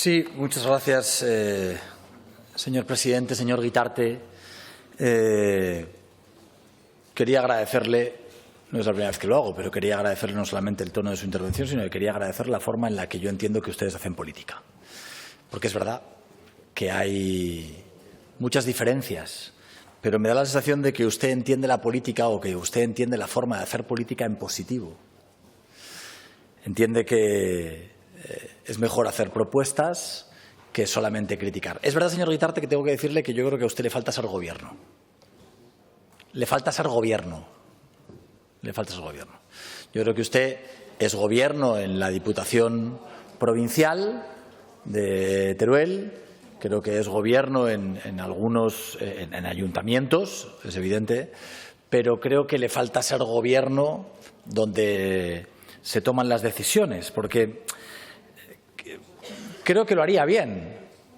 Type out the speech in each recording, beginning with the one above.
Sí, muchas gracias, señor presidente, señor Guitarte. Quería agradecerle, no es la primera vez que lo hago, pero quería agradecerle no solamente el tono de su intervención, sino que quería agradecer la forma en la que yo entiendo que ustedes hacen política. Porque es verdad que hay muchas diferencias, pero me da la sensación de que usted entiende la política o que usted entiende la forma de hacer política en positivo. Entiende que es mejor hacer propuestas que solamente criticar. Es verdad, señor Guitarte, que tengo que decirle que yo creo que a usted le falta ser gobierno. Le falta ser gobierno. Le falta ser gobierno. Yo creo que usted es gobierno en la Diputación Provincial de Teruel, creo que es gobierno en algunos en ayuntamientos, es evidente, pero creo que le falta ser gobierno donde se toman las decisiones, porque creo que lo haría bien,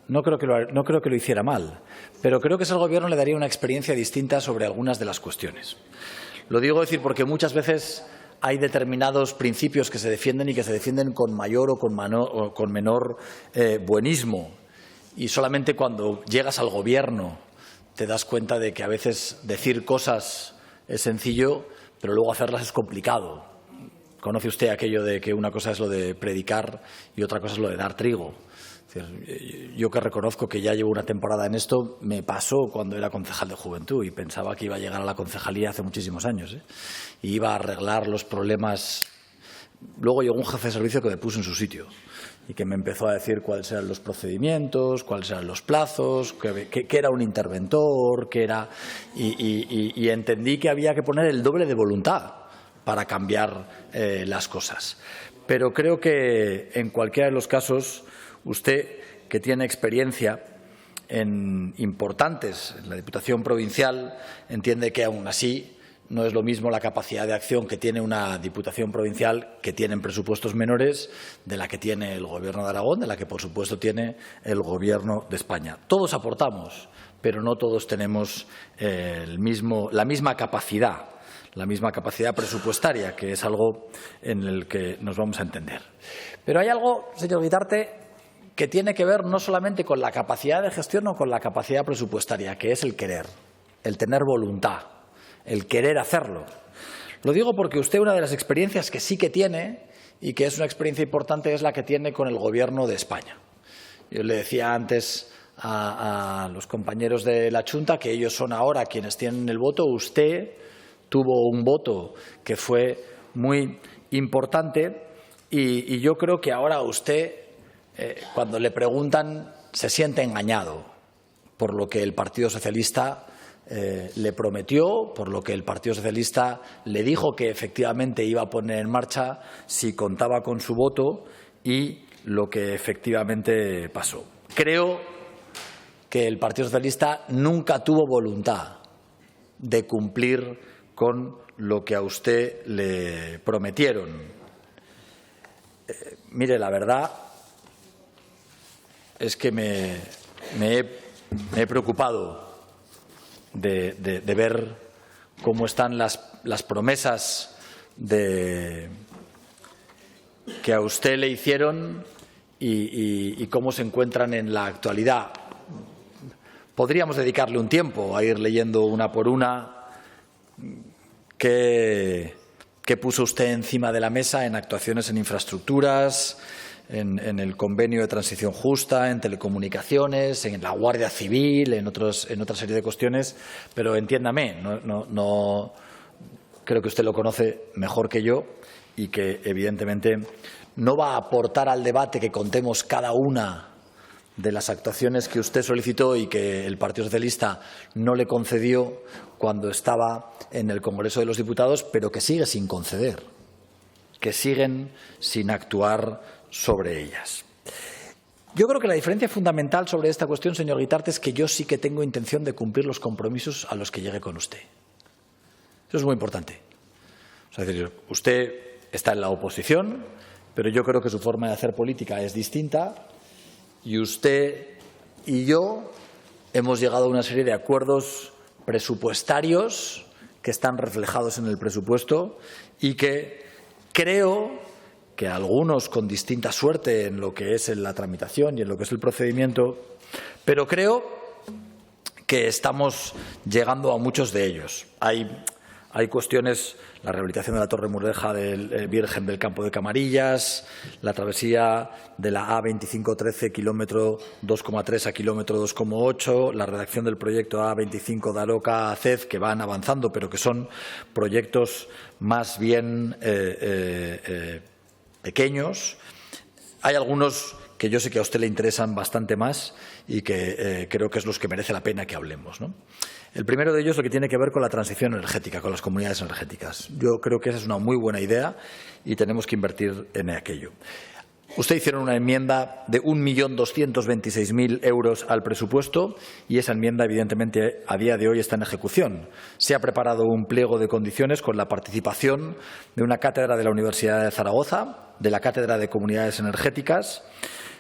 no creo que lo hiciera mal, pero creo que ser gobierno le daría una experiencia distinta sobre algunas de las cuestiones. Lo digo porque muchas veces hay determinados principios que se defienden y que se defienden con mayor o con menor buenismo, y solamente cuando llegas al gobierno te das cuenta de que a veces decir cosas es sencillo, pero luego hacerlas es complicado. Conoce usted aquello de que una cosa es lo de predicar y otra cosa es lo de dar trigo. Es decir, yo que reconozco que ya llevo una temporada en esto, me pasó cuando era concejal de Juventud y pensaba que iba a llegar a la concejalía hace muchísimos años, y iba a arreglar los problemas. Luego llegó un jefe de servicio que me puso en su sitio y que me empezó a decir cuáles eran los procedimientos, cuáles eran los plazos, qué era un interventor, qué era, y entendí que había que poner el doble de voluntad para cambiar las cosas. Pero creo que en cualquiera de los casos usted, que tiene experiencia importantes en la Diputación Provincial, entiende que aún así no es lo mismo la capacidad de acción que tiene una Diputación Provincial, que tiene presupuestos menores, de la que tiene el Gobierno de Aragón, de la que, por supuesto, tiene el Gobierno de España. Todos aportamos, pero no todos tenemos la misma capacidad presupuestaria, que es algo en el que nos vamos a entender. Pero hay algo, señor Guitarte, que tiene que ver no solamente con la capacidad de gestión o con la capacidad presupuestaria, que es el querer, el tener voluntad, el querer hacerlo. Lo digo porque usted, una de las experiencias que sí que tiene, y que es una experiencia importante, es la que tiene con el Gobierno de España. Yo le decía antes a los compañeros de la Junta que ellos son ahora quienes tienen el voto. Usted tuvo un voto que fue muy importante y yo creo que ahora usted, cuando le preguntan, se siente engañado por lo que el Partido Socialista le prometió, por lo que el Partido Socialista le dijo que efectivamente iba a poner en marcha si contaba con su voto, y lo que efectivamente pasó. Creo que el Partido Socialista nunca tuvo voluntad de cumplir con lo que a usted le prometieron. Mire, la verdad es que me he preocupado de ver cómo están las promesas que a usted le hicieron y cómo se encuentran en la actualidad. Podríamos dedicarle un tiempo a ir leyendo una por una qué puso usted encima de la mesa en actuaciones en infraestructuras, en el convenio de transición justa, en telecomunicaciones, en la Guardia Civil, en otra serie de cuestiones. Pero entiéndame, no creo que usted lo conoce mejor que yo y que evidentemente no va a aportar al debate que contemos cada una de las actuaciones que usted solicitó y que el Partido Socialista no le concedió cuando estaba en el Congreso de los Diputados, pero que sigue sin conceder, que siguen sin actuar sobre ellas. Yo creo que la diferencia fundamental sobre esta cuestión, señor Guitarte, es que yo sí que tengo intención de cumplir los compromisos a los que llegue con usted. Eso es muy importante. Es decir, usted está en la oposición, pero yo creo que su forma de hacer política es distinta, y usted y yo hemos llegado a una serie de acuerdos presupuestarios que están reflejados en el presupuesto y que creo que algunos con distinta suerte en lo que es la tramitación y en lo que es el procedimiento, pero creo que estamos llegando a muchos de ellos. Hay cuestiones, la rehabilitación de la Torre Murdeja del Virgen del Campo de Camarillas, la travesía de la A2513, kilómetro 2,3 a kilómetro 2,8, la redacción del proyecto A25 Daroca a Cez, que van avanzando, pero que son proyectos más bien pequeños. Hay algunos que yo sé que a usted le interesan bastante más y que creo que es los que merece la pena que hablemos, ¿no? El primero de ellos es lo que tiene que ver con la transición energética, con las comunidades energéticas. Yo creo que esa es una muy buena idea y tenemos que invertir en aquello. Usted hicieron una enmienda de 1.226.000 euros al presupuesto y esa enmienda, evidentemente, a día de hoy está en ejecución. Se ha preparado un pliego de condiciones con la participación de una cátedra de la Universidad de Zaragoza, de la Cátedra de Comunidades Energéticas.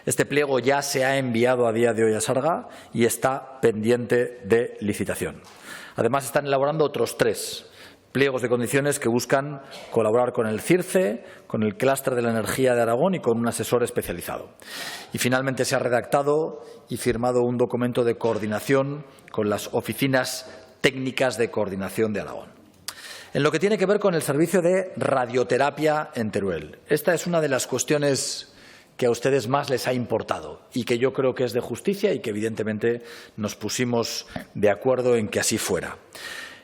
Este pliego ya se ha enviado a día de hoy a Sarga y está pendiente de licitación. Además, están elaborando otros 3 pliegos de condiciones que buscan colaborar con el CIRCE, con el Clúster de la Energía de Aragón y con un asesor especializado. Y finalmente se ha redactado y firmado un documento de coordinación con las oficinas técnicas de coordinación de Aragón. En lo que tiene que ver con el servicio de radioterapia en Teruel, esta es una de las cuestiones que a ustedes más les ha importado y que yo creo que es de justicia y que evidentemente nos pusimos de acuerdo en que así fuera.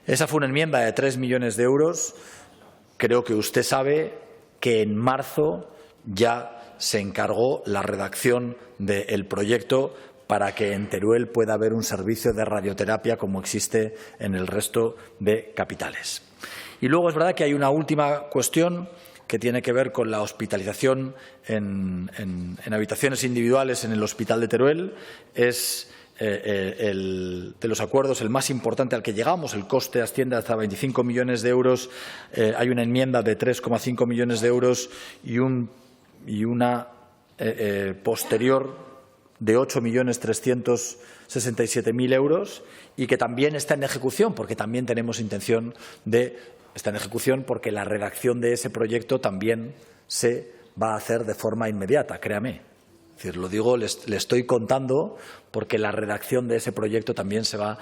Esa fue una enmienda de 3 millones de euros. Creo que usted sabe que en marzo ya se encargó la redacción del proyecto para que en Teruel pueda haber un servicio de radioterapia como existe en el resto de capitales. Y luego es verdad que hay una última cuestión que tiene que ver con la hospitalización en habitaciones individuales en el Hospital de Teruel. Es de los acuerdos el más importante al que llegamos. El coste asciende hasta 25 millones de euros. Hay una enmienda de 3,5 millones de euros y una posterior de 8.367.000 euros y que también está en ejecución, porque también tenemos intención de... Está en ejecución porque la redacción de ese proyecto también se va a hacer de forma inmediata, créame. Es decir, lo digo, le estoy contando porque la redacción de ese proyecto también se va.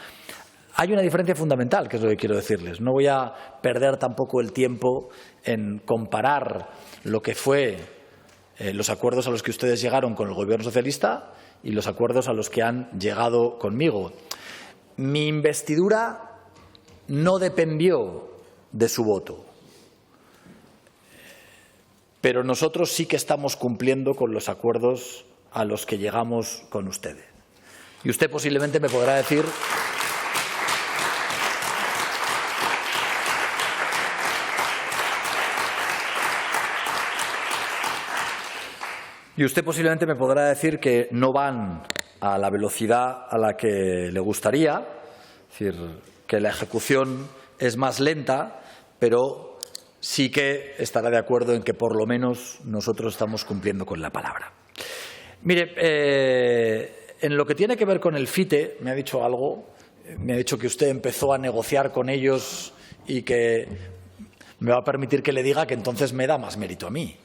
Hay una diferencia fundamental, que es lo que quiero decirles. No voy a perder tampoco el tiempo en comparar lo que fue los acuerdos a los que ustedes llegaron con el Gobierno socialista y los acuerdos a los que han llegado conmigo. Mi investidura no dependió de su voto. Pero nosotros sí que estamos cumpliendo con los acuerdos a los que llegamos con ustedes. Y usted posiblemente me podrá decir que no van a la velocidad a la que le gustaría, es decir, que la ejecución es más lenta, pero sí que estará de acuerdo en que por lo menos nosotros estamos cumpliendo con la palabra. Mire, en lo que tiene que ver con el FITE, me ha dicho algo, me ha dicho que usted empezó a negociar con ellos y que me va a permitir que le diga que entonces me da más mérito a mí.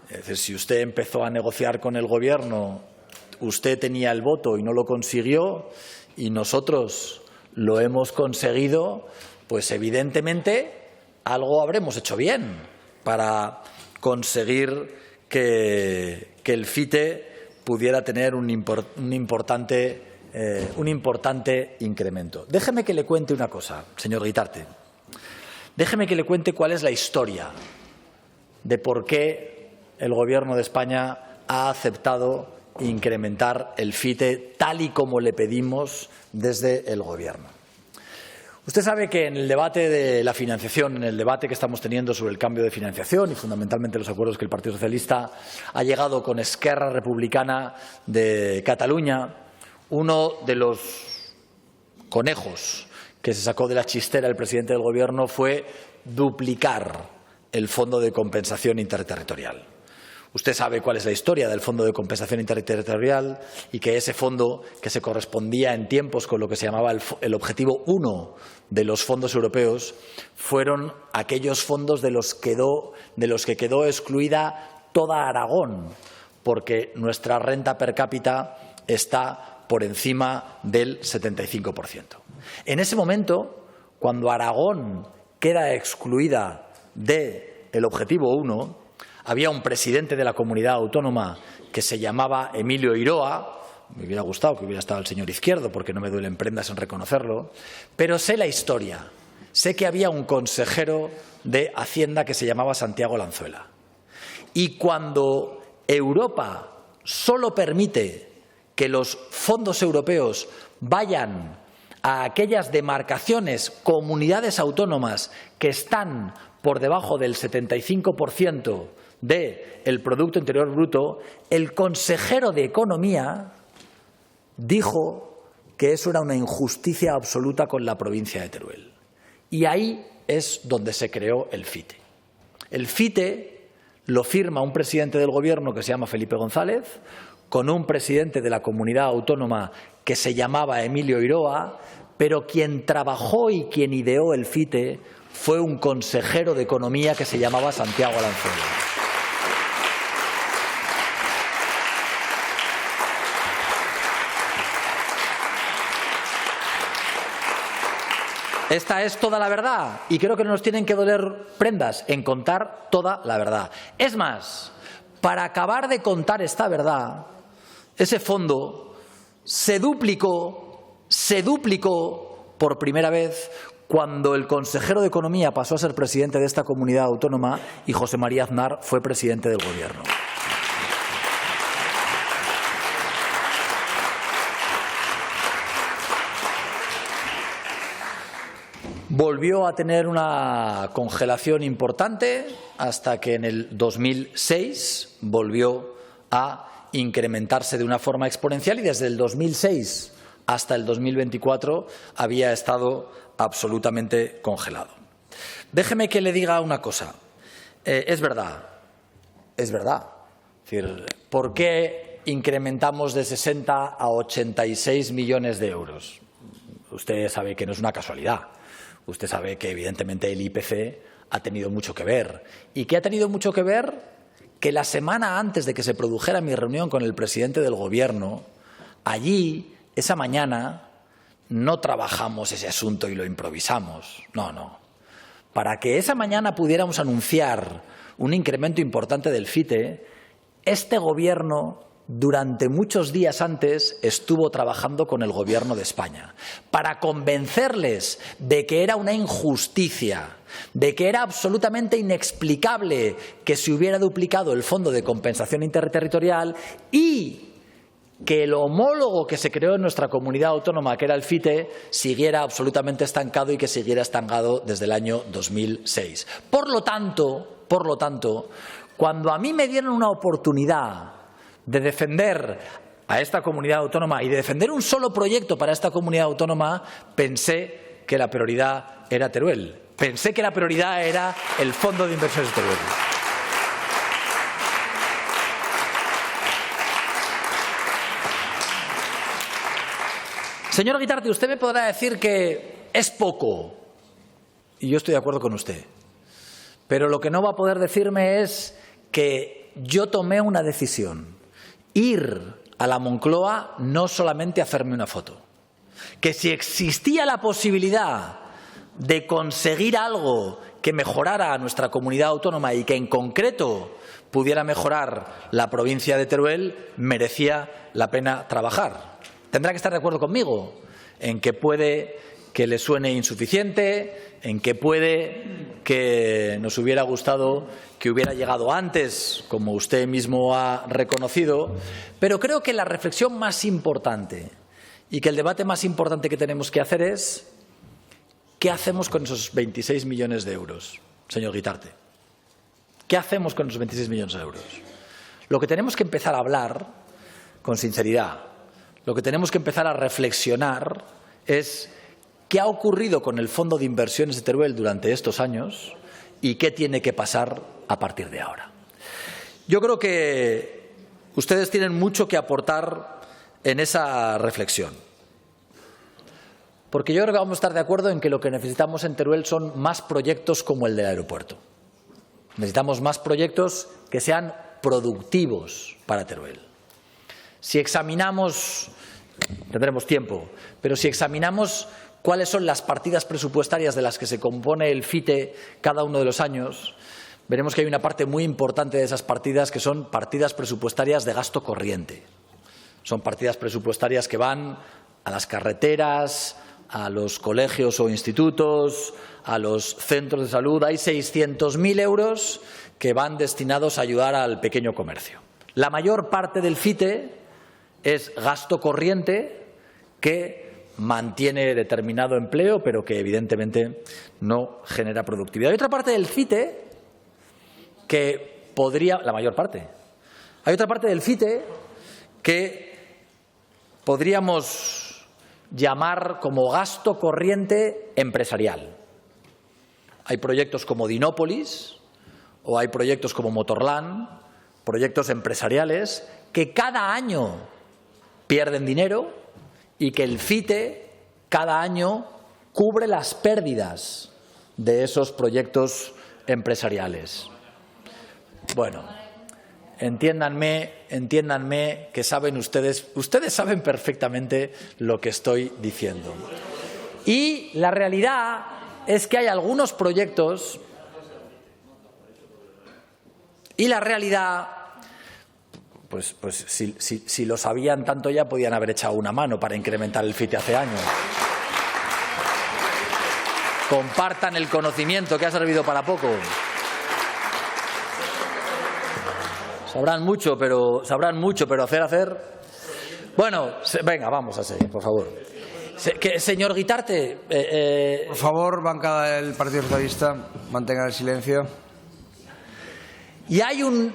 Es decir, si usted empezó a negociar con el Gobierno, usted tenía el voto y no lo consiguió y nosotros lo hemos conseguido, pues evidentemente algo habremos hecho bien para conseguir que el FITE pudiera tener un importante incremento. Déjeme que le cuente una cosa, señor Guitarte. Déjeme que le cuente cuál es la historia de por qué el Gobierno de España ha aceptado incrementar el FITE tal y como le pedimos desde el Gobierno. Usted sabe que en el debate de la financiación, en el debate que estamos teniendo sobre el cambio de financiación y fundamentalmente los acuerdos que el Partido Socialista ha llegado con Esquerra Republicana de Cataluña, uno de los conejos que se sacó de la chistera el presidente del Gobierno fue duplicar el Fondo de Compensación Interterritorial. Usted sabe cuál es la historia del Fondo de Compensación Interterritorial y que ese fondo, que se correspondía en tiempos con lo que se llamaba el objetivo 1 de los fondos europeos, fueron aquellos fondos de los que quedó excluida toda Aragón, porque nuestra renta per cápita está por encima del 75%. En ese momento, cuando Aragón queda excluida del objetivo 1, había un presidente de la comunidad autónoma que se llamaba Emilio Iroa. Me hubiera gustado que hubiera estado el señor Izquierdo, porque no me duelen prendas en reconocerlo, pero sé la historia. Sé que había un consejero de Hacienda que se llamaba Santiago Lanzuela. Y cuando Europa solo permite que los fondos europeos vayan a aquellas demarcaciones, comunidades autónomas que están por debajo del 75% del Producto Interior Bruto, el consejero de Economía dijo que eso era una injusticia absoluta con la provincia de Teruel. Y ahí es donde se creó el FITE. El FITE lo firma un presidente del Gobierno que se llama Felipe González, con un presidente de la comunidad autónoma que se llamaba Emilio Iroa, pero quien trabajó y quien ideó el FITE fue un consejero de Economía que se llamaba Santiago Lanzuela. Esta es toda la verdad y creo que no nos tienen que doler prendas en contar toda la verdad. Es más, para acabar de contar esta verdad, ese fondo se duplicó por primera vez cuando el consejero de Economía pasó a ser presidente de esta comunidad autónoma y José María Aznar fue presidente del Gobierno. Volvió a tener una congelación importante hasta que en el 2006 volvió a incrementarse de una forma exponencial y desde el 2006 hasta el 2024 había estado absolutamente congelado. Déjeme que le diga una cosa. Es verdad. Es decir, ¿por qué incrementamos de 60 a 86 millones de euros? Usted sabe que no es una casualidad. Usted sabe que, evidentemente, el IPC ha tenido mucho que ver. ¿Y qué ha tenido mucho que ver? Que la semana antes de que se produjera mi reunión con el presidente del Gobierno, allí, esa mañana, no trabajamos ese asunto y lo improvisamos. No. Para que esa mañana pudiéramos anunciar un incremento importante del FITE, este Gobierno durante muchos días antes estuvo trabajando con el Gobierno de España para convencerles de que era una injusticia, de que era absolutamente inexplicable que se hubiera duplicado el Fondo de Compensación Interterritorial y que el homólogo que se creó en nuestra comunidad autónoma, que era el FITE, siguiera absolutamente estancado y que siguiera estancado desde el año 2006. Por lo tanto, cuando a mí me dieron una oportunidad de defender a esta comunidad autónoma y de defender un solo proyecto para esta comunidad autónoma, pensé que la prioridad era Teruel. Pensé que la prioridad era el Fondo de Inversiones de Teruel. Señor Guitarte, usted me podrá decir que es poco, y yo estoy de acuerdo con usted, pero lo que no va a poder decirme es que yo tomé una decisión. Ir a la Moncloa no solamente hacerme una foto. Que si existía la posibilidad de conseguir algo que mejorara a nuestra comunidad autónoma y que en concreto pudiera mejorar la provincia de Teruel, merecía la pena trabajar. Tendrá que estar de acuerdo conmigo en que puede que le suene insuficiente, en que puede que nos hubiera gustado que hubiera llegado antes, como usted mismo ha reconocido, pero creo que la reflexión más importante y que el debate más importante que tenemos que hacer es ¿qué hacemos con esos 26 millones de euros, señor Guitarte? ¿Qué hacemos con esos 26 millones de euros? Lo que tenemos que empezar a hablar con sinceridad, lo que tenemos que empezar a reflexionar es ¿qué ha ocurrido con el Fondo de Inversiones de Teruel durante estos años y qué tiene que pasar a partir de ahora? Yo creo que ustedes tienen mucho que aportar en esa reflexión. Porque yo creo que vamos a estar de acuerdo en que lo que necesitamos en Teruel son más proyectos como el del aeropuerto. Necesitamos más proyectos que sean productivos para Teruel. Si examinamos, tendremos tiempo, pero si examinamos cuáles son las partidas presupuestarias de las que se compone el FITE cada uno de los años, veremos que hay una parte muy importante de esas partidas que son partidas presupuestarias de gasto corriente. Son partidas presupuestarias que van a las carreteras, a los colegios o institutos, a los centros de salud. Hay 600.000 euros que van destinados a ayudar al pequeño comercio. La mayor parte del FITE es gasto corriente que mantiene determinado empleo, pero que evidentemente no genera productividad. Hay otra parte del FITE que podría, la mayor parte, hay otra parte del FITE que podríamos llamar como gasto corriente empresarial. Hay proyectos como Dinópolis o hay proyectos como Motorland, proyectos empresariales que cada año pierden dinero y que el FITE cada año cubre las pérdidas de esos proyectos empresariales. Bueno, entiéndanme que saben ustedes saben perfectamente lo que estoy diciendo. Y la realidad es que hay algunos proyectos y la realidad, pues si lo sabían tanto ya podían haber echado una mano para incrementar el FITE hace años. Compartan el conocimiento que ha servido para poco. Sabrán mucho, pero hacer. Bueno, venga, vamos a seguir, por favor. Señor Guitarte. Por favor, bancada del Partido Socialista, mantengan el silencio. Y hay un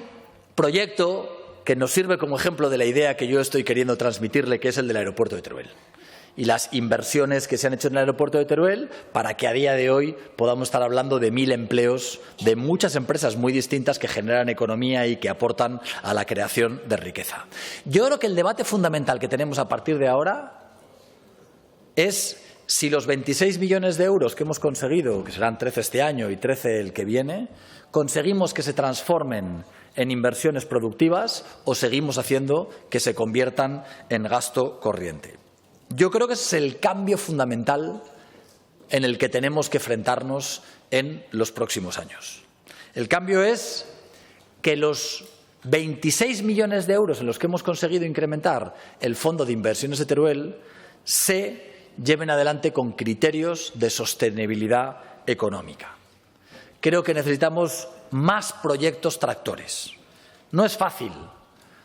proyecto que nos sirve como ejemplo de la idea que yo estoy queriendo transmitirle, que es el del aeropuerto de Teruel. Y las inversiones que se han hecho en el aeropuerto de Teruel para que a día de hoy podamos estar hablando de 1.000 empleos de muchas empresas muy distintas que generan economía y que aportan a la creación de riqueza. Yo creo que el debate fundamental que tenemos a partir de ahora es si los 26 millones de euros que hemos conseguido, que serán 13 este año y 13 el que viene, conseguimos que se transformen en inversiones productivas o seguimos haciendo que se conviertan en gasto corriente. Yo creo que ese es el cambio fundamental en el que tenemos que enfrentarnos en los próximos años. El cambio es que los 26 millones de euros en los que hemos conseguido incrementar el Fondo de Inversiones de Teruel se lleven adelante con criterios de sostenibilidad económica. Creo que necesitamos más proyectos tractores. No es fácil,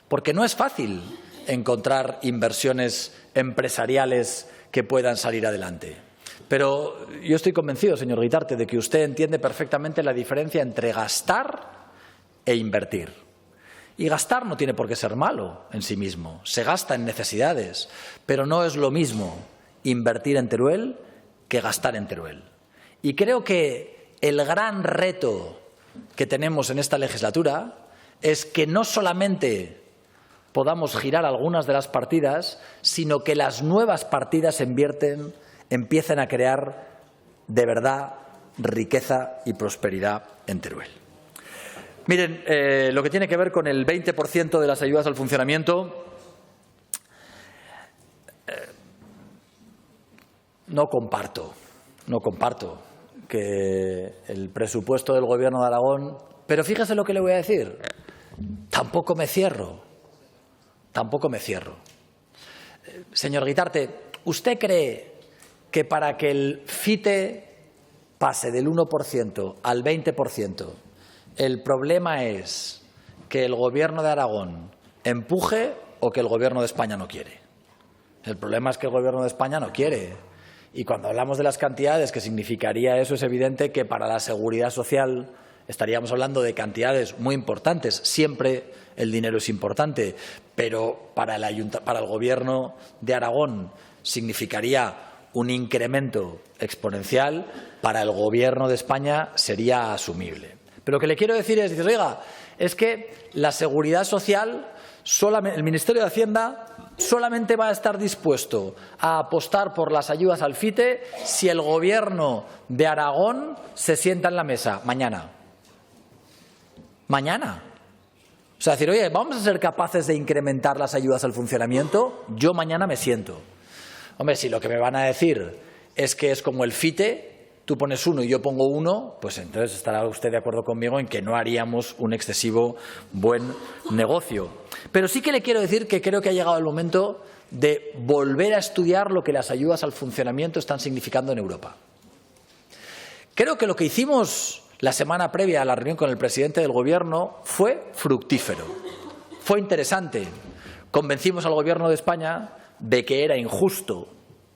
porque no es fácil encontrar inversiones empresariales que puedan salir adelante. Pero yo estoy convencido, señor Guitarte, de que usted entiende perfectamente la diferencia entre gastar e invertir. Y gastar no tiene por qué ser malo en sí mismo. Se gasta en necesidades, pero no es lo mismo invertir en Teruel que gastar en Teruel. Y creo que el gran reto que tenemos en esta legislatura es que no solamente podamos girar algunas de las partidas, sino que las nuevas partidas empiecen a crear de verdad riqueza y prosperidad en Teruel. Miren, lo que tiene que ver con el 20% de las ayudas al funcionamiento, no comparto que el presupuesto del Gobierno de Aragón, pero fíjese lo que le voy a decir, tampoco me cierro. Señor Guitarte, ¿usted cree que para que el FITE pase del 1% al 20%, el problema es que el Gobierno de Aragón empuje o que el Gobierno de España no quiere? El problema es que el Gobierno de España no quiere. Y cuando hablamos de las cantidades que significaría eso, es evidente que para la seguridad social estaríamos hablando de cantidades muy importantes. Siempre el dinero es importante, pero para el Gobierno de Aragón significaría un incremento exponencial, para el Gobierno de España sería asumible. Pero lo que le quiero decir es, oiga, es que la seguridad social, el Ministerio de Hacienda solamente va a estar dispuesto a apostar por las ayudas al FITE si el Gobierno de Aragón se sienta en la mesa mañana. Mañana. O sea, decir, oye, ¿vamos a ser capaces de incrementar las ayudas al funcionamiento? Yo mañana me siento. Hombre, si lo que me van a decir es que es como el FITE, tú pones 1 y yo pongo 1, pues entonces estará usted de acuerdo conmigo en que no haríamos un excesivo buen negocio. Pero sí que le quiero decir que creo que ha llegado el momento de volver a estudiar lo que las ayudas al funcionamiento están significando en Europa. Creo que lo que hicimos la semana previa a la reunión con el presidente del Gobierno fue fructífero, fue interesante. Convencimos al Gobierno de España de que era injusto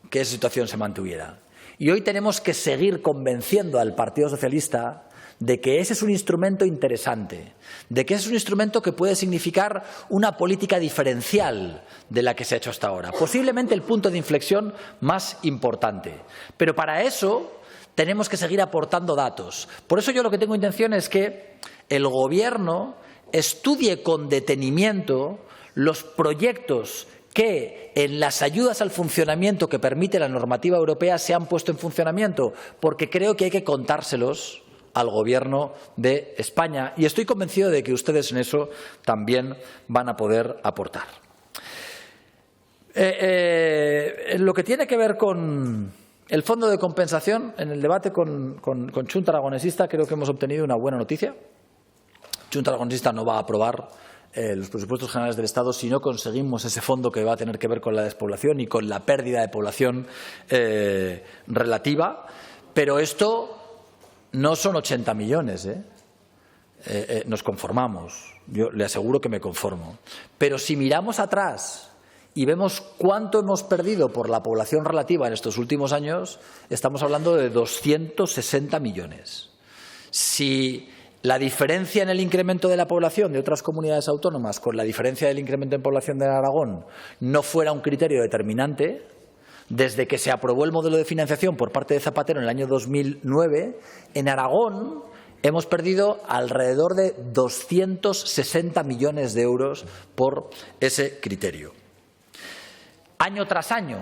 que esa situación se mantuviera. Y hoy tenemos que seguir convenciendo al Partido Socialista de que ese es un instrumento interesante, de que ese es un instrumento que puede significar una política diferencial de la que se ha hecho hasta ahora, posiblemente el punto de inflexión más importante. Pero para eso tenemos que seguir aportando datos. Por eso yo lo que tengo intención es que el Gobierno estudie con detenimiento los proyectos que en las ayudas al funcionamiento que permite la normativa europea se han puesto en funcionamiento, porque creo que hay que contárselos al Gobierno de España y estoy convencido de que ustedes en eso también van a poder aportar. En lo que tiene que ver con el fondo de compensación, en el debate con Xunta Aragonesista creo que hemos obtenido una buena noticia. Xunta Aragonesista no va a aprobar los presupuestos generales del Estado si no conseguimos ese fondo que va a tener que ver con la despoblación y con la pérdida de población relativa. Pero esto no son 80 millones. Nos conformamos. Yo le aseguro que me conformo. Pero si miramos atrás y vemos cuánto hemos perdido por la población relativa en estos últimos años, estamos hablando de 260 millones. Si la diferencia en el incremento de la población de otras comunidades autónomas con la diferencia del incremento en población de Aragón no fuera un criterio determinante, desde que se aprobó el modelo de financiación por parte de Zapatero en el año 2009, en Aragón hemos perdido alrededor de 260 millones de euros por ese criterio. Año tras año.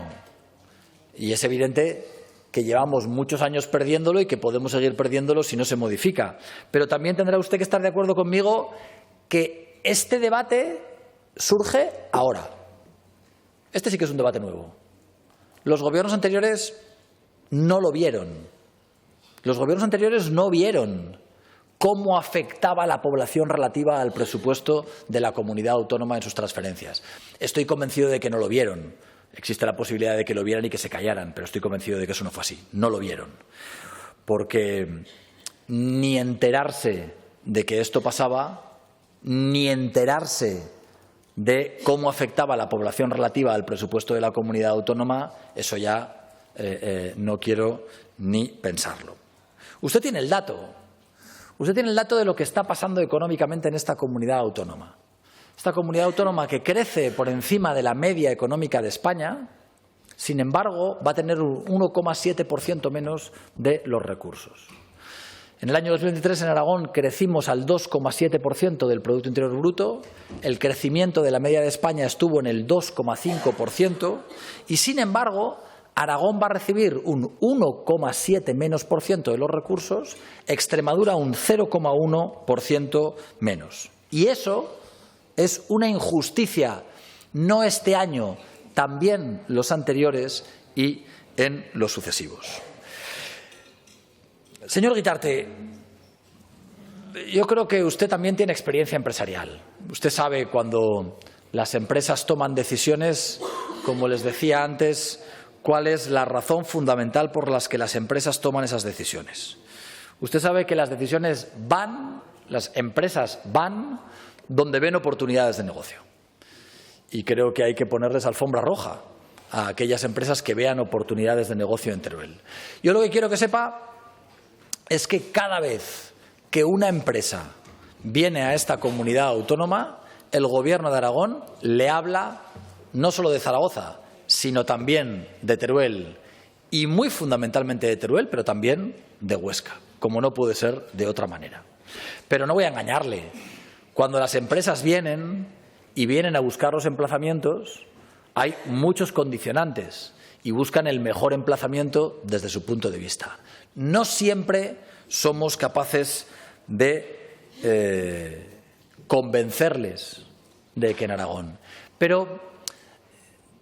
Y es evidente que llevamos muchos años perdiéndolo y que podemos seguir perdiéndolo si no se modifica. Pero también tendrá usted que estar de acuerdo conmigo que este debate surge ahora. Este sí que es un debate nuevo. Los gobiernos anteriores no lo vieron. Los gobiernos anteriores no vieron cómo afectaba la población relativa al presupuesto de la comunidad autónoma en sus transferencias. Estoy convencido de que no lo vieron. Existe la posibilidad de que lo vieran y que se callaran, pero estoy convencido de que eso no fue así. No lo vieron. Porque ni enterarse de que esto pasaba, ni enterarse de cómo afectaba a la población relativa al presupuesto de la comunidad autónoma, eso ya no quiero ni pensarlo. Usted tiene el dato. Usted tiene el dato de lo que está pasando económicamente en esta comunidad autónoma. Esta comunidad autónoma que crece por encima de la media económica de España, sin embargo, va a tener un 1,7% menos de los recursos. En el año 2023 en Aragón crecimos al 2,7% del Producto Interior Bruto, el crecimiento de la media de España estuvo en el 2,5% y, sin embargo, Aragón va a recibir un 1,7% menos de los recursos, Extremadura un 0,1% menos. Y eso es una injusticia, no este año, también los anteriores y en los sucesivos. Señor Guitarte, yo creo que usted también tiene experiencia empresarial. Usted sabe cuando las empresas toman decisiones, como les decía antes, cuál es la razón fundamental por la que las empresas toman esas decisiones. Usted sabe que las decisiones las empresas van donde ven oportunidades de negocio. Y creo que hay que ponerles alfombra roja a aquellas empresas que vean oportunidades de negocio en Teruel. Yo lo que quiero que sepa es que cada vez que una empresa viene a esta comunidad autónoma, el Gobierno de Aragón le habla no solo de Zaragoza, sino también de Teruel y muy fundamentalmente de Teruel, pero también de Huesca, como no puede ser de otra manera. Pero no voy a engañarle. Cuando las empresas vienen a buscar los emplazamientos, hay muchos condicionantes y buscan el mejor emplazamiento desde su punto de vista. No siempre somos capaces de convencerles de que en Aragón. Pero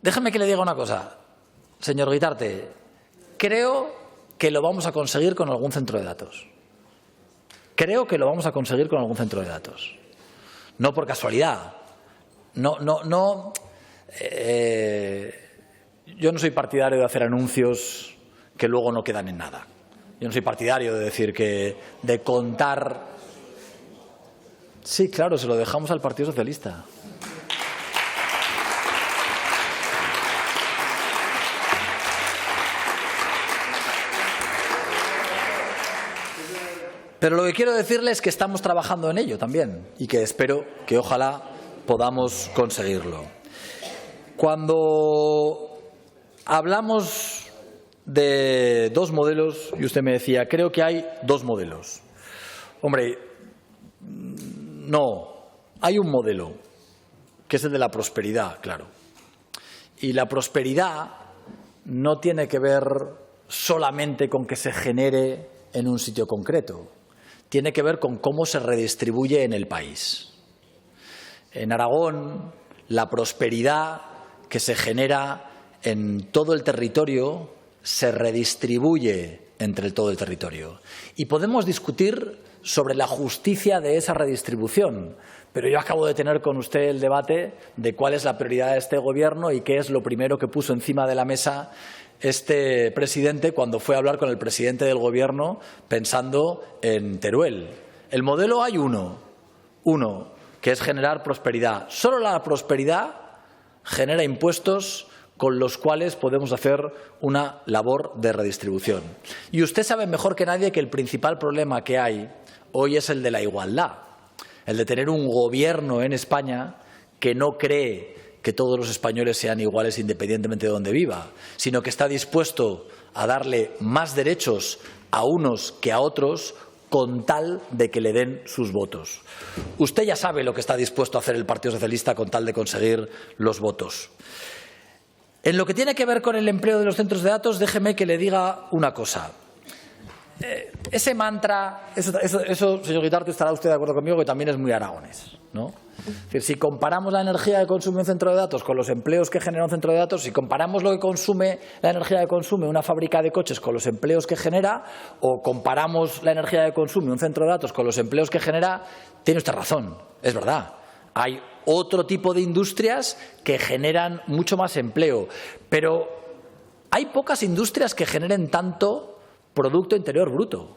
déjame que le diga una cosa, señor Guitarte. Creo que lo vamos a conseguir con algún centro de datos. Creo que lo vamos a conseguir con algún centro de datos. No por casualidad. No. Yo no soy partidario de hacer anuncios que luego no quedan en nada. Yo no soy partidario de decir de contar. Sí, claro, se lo dejamos al Partido Socialista. Pero lo que quiero decirles es que estamos trabajando en ello también y que espero que ojalá podamos conseguirlo. Cuando hablamos de dos modelos, y usted me decía, creo que hay dos modelos. Hombre, no, hay un modelo, que es el de la prosperidad, claro. Y la prosperidad no tiene que ver solamente con que se genere en un sitio concreto. Tiene que ver con cómo se redistribuye en el país. En Aragón, la prosperidad que se genera en todo el territorio se redistribuye entre todo el territorio. Y podemos discutir sobre la justicia de esa redistribución, pero yo acabo de tener con usted el debate de cuál es la prioridad de este Gobierno y qué es lo primero que puso encima de la mesa este presidente cuando fue a hablar con el presidente del Gobierno pensando en Teruel. El modelo hay uno, que es generar prosperidad. Solo la prosperidad genera impuestos con los cuales podemos hacer una labor de redistribución. Y usted sabe mejor que nadie que el principal problema que hay hoy es el de la igualdad, el de tener un Gobierno en España que no cree que todos los españoles sean iguales independientemente de donde viva, sino que está dispuesto a darle más derechos a unos que a otros con tal de que le den sus votos. Usted ya sabe lo que está dispuesto a hacer el Partido Socialista con tal de conseguir los votos. En lo que tiene que ver con el empleo de los centros de datos, déjeme que le diga una cosa. Ese mantra, eso, señor Guitarte, estará usted de acuerdo conmigo que también es muy aragonés, ¿no? Es decir, si comparamos la energía que consume un centro de datos con los empleos que genera un centro de datos, si comparamos lo que consume la energía que consume una fábrica de coches con los empleos que genera, o comparamos la energía que consume un centro de datos con los empleos que genera, tiene usted razón, es verdad. Hay otro tipo de industrias que generan mucho más empleo, pero hay pocas industrias que generen tanto Producto Interior Bruto.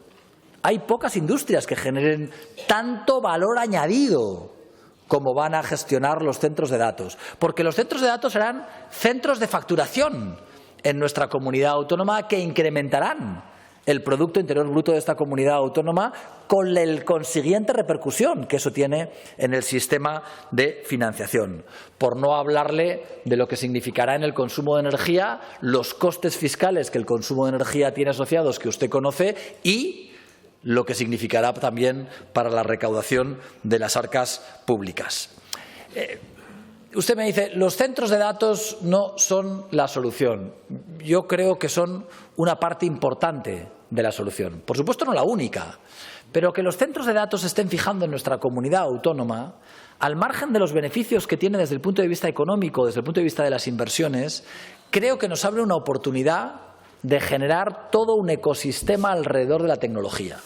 Hay pocas industrias que generen tanto valor añadido como van a gestionar los centros de datos, porque los centros de datos serán centros de facturación en nuestra comunidad autónoma que incrementarán el Producto Interior Bruto de esta comunidad autónoma con la consiguiente repercusión que eso tiene en el sistema de financiación. Por no hablarle de lo que significará en el consumo de energía, los costes fiscales que el consumo de energía tiene asociados, que usted conoce, y lo que significará también para la recaudación de las arcas públicas. Usted me dice, los centros de datos no son la solución. Yo creo que son una parte importante de la solución. Por supuesto, no la única, pero que los centros de datos se estén fijando en nuestra comunidad autónoma, al margen de los beneficios que tiene desde el punto de vista económico, desde el punto de vista de las inversiones, creo que nos abre una oportunidad de generar todo un ecosistema alrededor de la tecnología.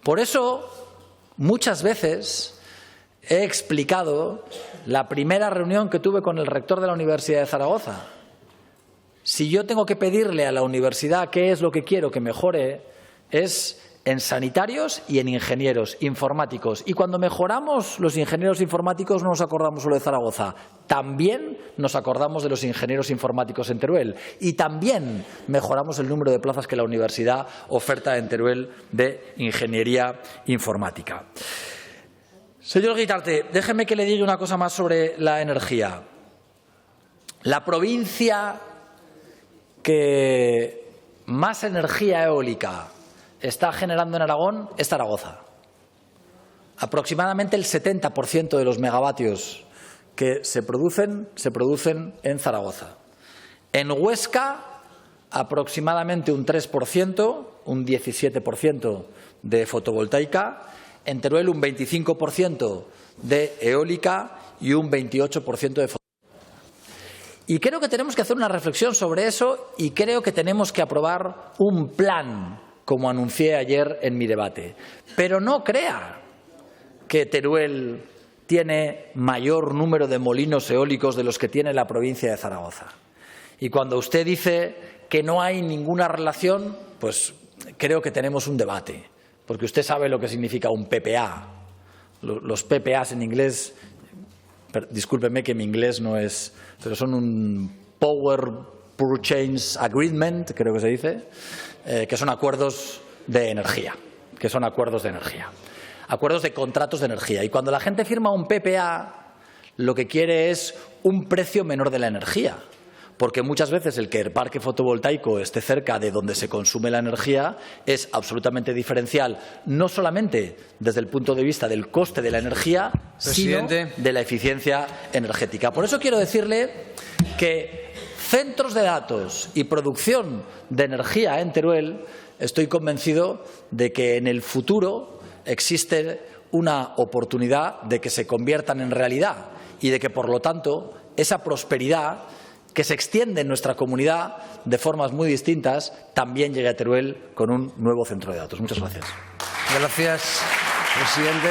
Por eso, muchas veces he explicado la primera reunión que tuve con el rector de la Universidad de Zaragoza. Si yo tengo que pedirle a la universidad qué es lo que quiero que mejore, es en sanitarios y en ingenieros informáticos. Y cuando mejoramos los ingenieros informáticos no nos acordamos solo de Zaragoza, también nos acordamos de los ingenieros informáticos en Teruel y también mejoramos el número de plazas que la universidad oferta en Teruel de ingeniería informática. Señor Guitarte, déjeme que le diga una cosa más sobre la energía. La provincia que más energía eólica está generando en Aragón es Zaragoza. Aproximadamente el 70% de los megavatios que se producen en Zaragoza. En Huesca, aproximadamente un 3%, un 17% de fotovoltaica. en Teruel un 25% de eólica y un 28% de fotovoltaica. Y creo que tenemos que hacer una reflexión sobre eso y creo que tenemos que aprobar un plan, como anuncié ayer en mi debate. Pero no crea que Teruel tiene mayor número de molinos eólicos de los que tiene la provincia de Zaragoza. Y cuando usted dice que no hay ninguna relación, pues creo que tenemos un debate, porque usted sabe lo que significa un PPA. Los PPAs en inglés, discúlpeme que mi inglés no es, pero son un Power Purchase Agreement, creo que se dice, que son acuerdos de energía, acuerdos de contratos de energía. Y cuando la gente firma un PPA, lo que quiere es un precio menor de la energía. Porque muchas veces el que el parque fotovoltaico esté cerca de donde se consume la energía es absolutamente diferencial, no solamente desde el punto de vista del coste de la energía, sino de la eficiencia energética. Por eso quiero decirle que centros de datos y producción de energía en Teruel, estoy convencido de que en el futuro existe una oportunidad de que se conviertan en realidad y de que, por lo tanto, esa prosperidad que se extiende en nuestra comunidad de formas muy distintas, también llegue a Teruel con un nuevo centro de datos. Muchas gracias. Gracias, presidente.